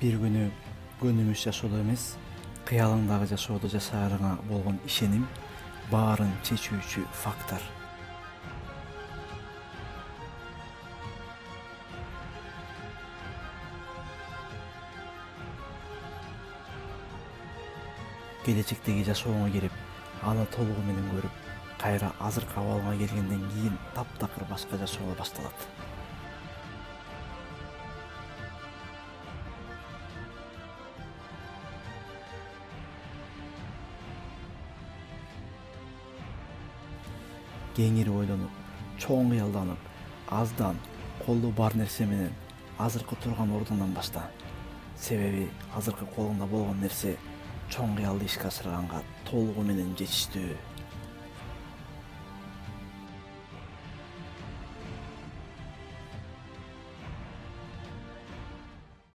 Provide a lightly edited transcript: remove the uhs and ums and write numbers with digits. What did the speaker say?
Bir günü günümüz жашоодо эмес, кыялыңдагы жашоодо жашаарыңа болгон ишеним баарын чечүүчү фактор. Келечектеги жашооңо кирип, аны толугу менен көрүп, кайра азыркы абалыңа келгенден кийин таптакыр башка жашоо башталат. Кеңири ойлонуп, чоң кыялданып, аздан колдо бар нерсе менен азыркы турган ордунан башта. Себеби азыркы колуңда болгон нерсе чоң кыялды ишке ашырганга толугу менен жетиштүү.